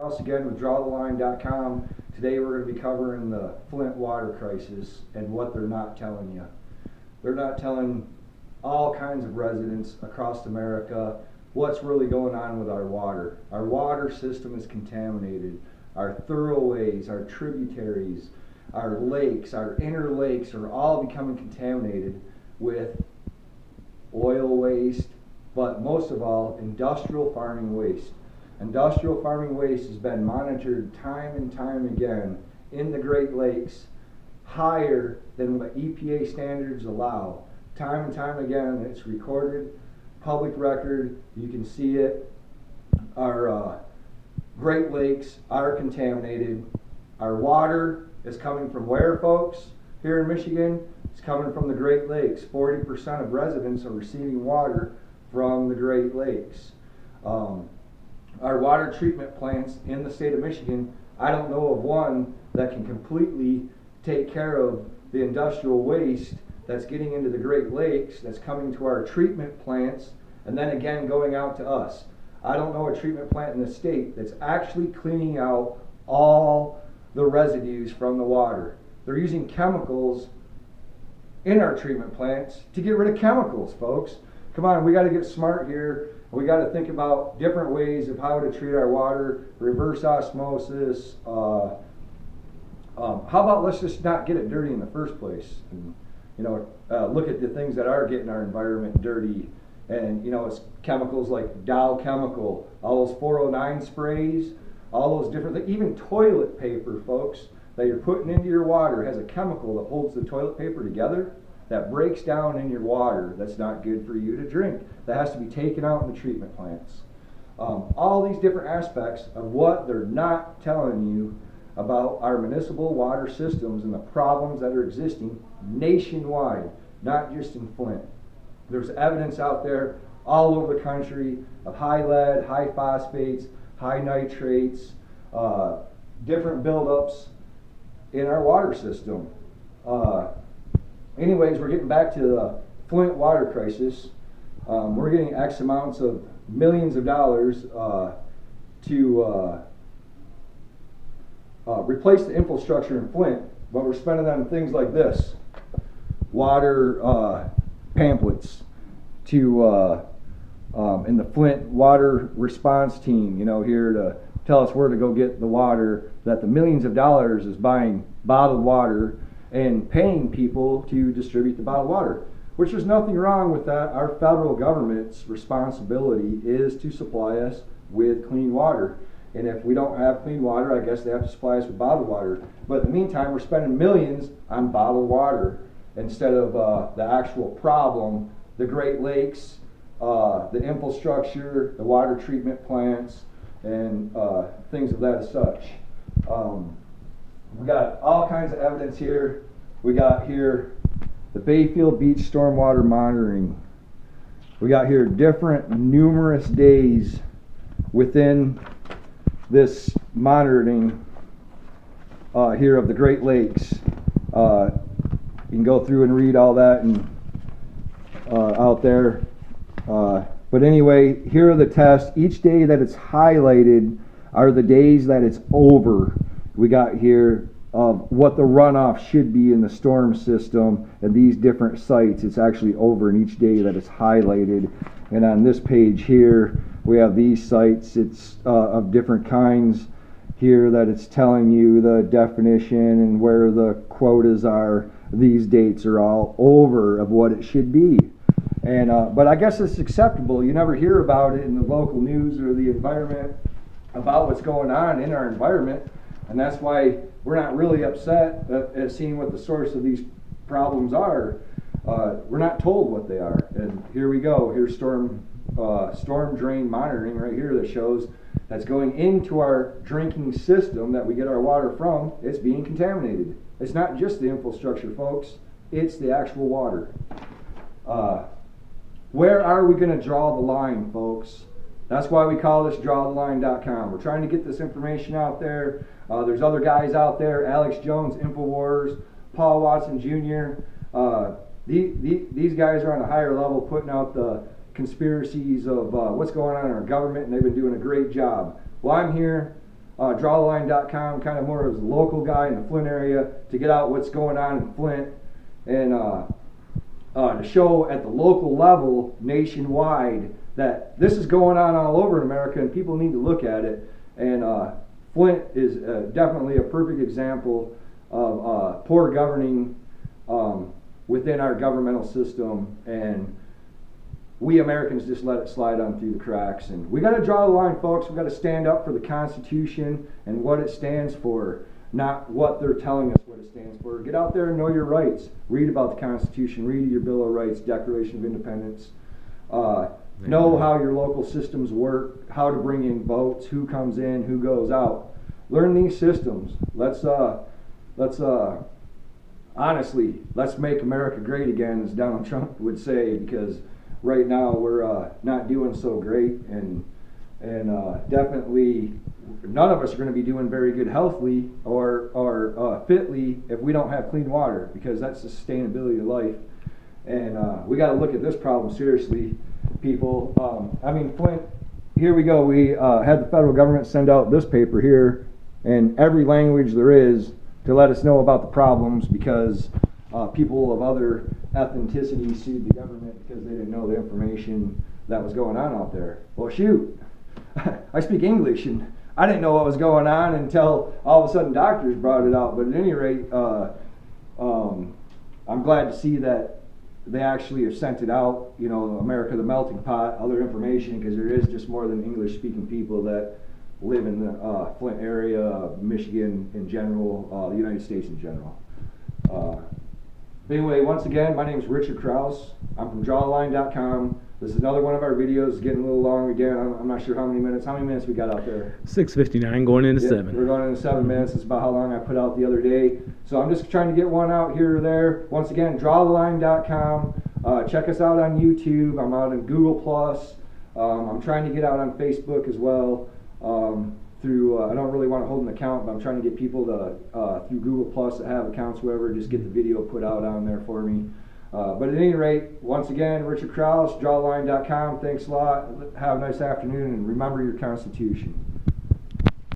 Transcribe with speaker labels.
Speaker 1: Once again with drawtheline.com. Today we're going to be covering the Flint water crisis and what they're not telling you. They're not telling all kinds of residents across America what's really going on with our water. Our water system is contaminated. Our thoroughways, our tributaries, our lakes, our inner lakes are all becoming contaminated with oil waste, but most of all, industrial farming waste. Industrial farming waste has been monitored time and time again in the Great Lakes, higher than what EPA standards allow. Time and time again, it's recorded, public record, you can see it. Our Great Lakes are contaminated. Our water is coming from where, folks? Here in Michigan, it's coming from the Great Lakes. 40% of residents are receiving water from the Great Lakes. Our water treatment plants in the state of Michigan, I don't know of one that can completely take care of the industrial waste that's getting into the Great Lakes, that's coming to our treatment plants, and then again going out to us. I don't know a treatment plant in the state that's actually cleaning out all the residues from the water. They're using chemicals in our treatment plants to get rid of chemicals, folks. Come on, we got to get smart here. We got to think about different ways of how to treat our water, reverse osmosis. How about let's just not get it dirty in the first place? And, look at the things that are getting our environment dirty. And, it's chemicals like Dow Chemical, all those 409 sprays, all those different things. Even toilet paper, folks, that you're putting into your water has a chemical that holds the toilet paper together that breaks down in your water. That's not good for you to drink. That has to be taken out in the treatment plants. All these different aspects of what they're not telling you about our municipal water systems and the problems that are existing nationwide, not just in Flint. There's evidence out there all over the country of high lead, high phosphates, high nitrates, different buildups in our water system. Anyways, we're getting back to the Flint water crisis. We're getting X amounts of millions of dollars to replace the infrastructure in Flint, but we're spending on things like this: water pamphlets to in the Flint water response team, here to tell us where to go get the water, that the millions of dollars is buying bottled water and paying people to distribute the bottled water, which there's nothing wrong with that. Our federal government's responsibility is to supply us with clean water. And if we don't have clean water, I guess they have to supply us with bottled water. But in the meantime, we're spending millions on bottled water instead of the actual problem, the Great Lakes, the infrastructure, the water treatment plants, and things of that such. We got all kinds of evidence here. We got here the Bayfield Beach stormwater monitoring. We got here different numerous days within this monitoring here of the Great Lakes. You can go through and read all that and out there. But anyway, here are the tests. Each day that it's highlighted are the days that it's over. We got here what the runoff should be in the storm system at these different sites. It's actually over in each day that it's highlighted. And on this page here, we have these sites. It's of different kinds here that it's telling you the definition and where the quotas are. These dates are all over of what it should be. And but I guess it's acceptable. You never hear about it in the local news or the environment about what's going on in our environment. And that's why we're not really upset at seeing what the source of these problems are. We're not told what they are. And here we go. Here's storm drain monitoring right here that shows that's going into our drinking system that we get our water from. It's being contaminated. It's not just the infrastructure, folks. It's the actual water. Where are we going to draw the line, folks? That's why we call this drawtheline.com. We're trying to get this information out there. There's other guys out there, Alex Jones, InfoWars, Paul Watson Jr. These guys are on a higher level putting out the conspiracies of what's going on in our government, and they've been doing a great job. Well, I'm here drawtheline.com, kind of more as a local guy in the Flint area to get out what's going on in Flint, and to show at the local level, nationwide, that this is going on all over in America and people need to look at it. And Flint is definitely a perfect example of poor governing within our governmental system, and we Americans just let it slide on through the cracks. And we got to draw the line, folks. We got to stand up for the Constitution and what it stands for, not what they're telling us what it stands for. Get out there and know your rights. Read about the Constitution. Read your Bill of Rights, Declaration of Independence. Know how your local systems work, how to bring in votes, who comes in, who goes out. Learn these systems. Let's honestly, let's make America great again, as Donald Trump would say, because right now we're not doing so great, and definitely none of us are going to be doing very good healthily or fitly if we don't have clean water, because that's the sustainability of life. And we got to look at this problem seriously, people. I mean, Flint, here we go. We had the federal government send out this paper here in every language there is to let us know about the problems, because people of other ethnicities sued the government because they didn't know the information that was going on out there. Well, shoot, I speak English, and I didn't know what was going on until all of a sudden doctors brought it out. But at any rate, I'm glad to see that they actually have sent it out, you know, America the Melting Pot, other information, because there is just more than English-speaking people that live in the Flint area, Michigan in general, the United States in general. But anyway, once again, my name is Richard Krause. I'm from drawtheline.com. This is another one of our videos, getting a little long again. I'm not sure how many minutes. How many minutes we got out there?
Speaker 2: 6:59, going into 7.
Speaker 1: We're going into 7 minutes. It's about how long I put out the other day. So I'm just trying to get one out here or there. Once again, drawtheline.com. Check us out on YouTube. I'm out on Google+. I'm trying to get out on Facebook as well. Through I don't really want to hold an account, but I'm trying to get people to through Google+ that have accounts, whoever, just get the video put out on there for me. But at any rate, once again, Richard Krause, drawtheline.com. Thanks a lot. Have a nice afternoon, and remember your Constitution.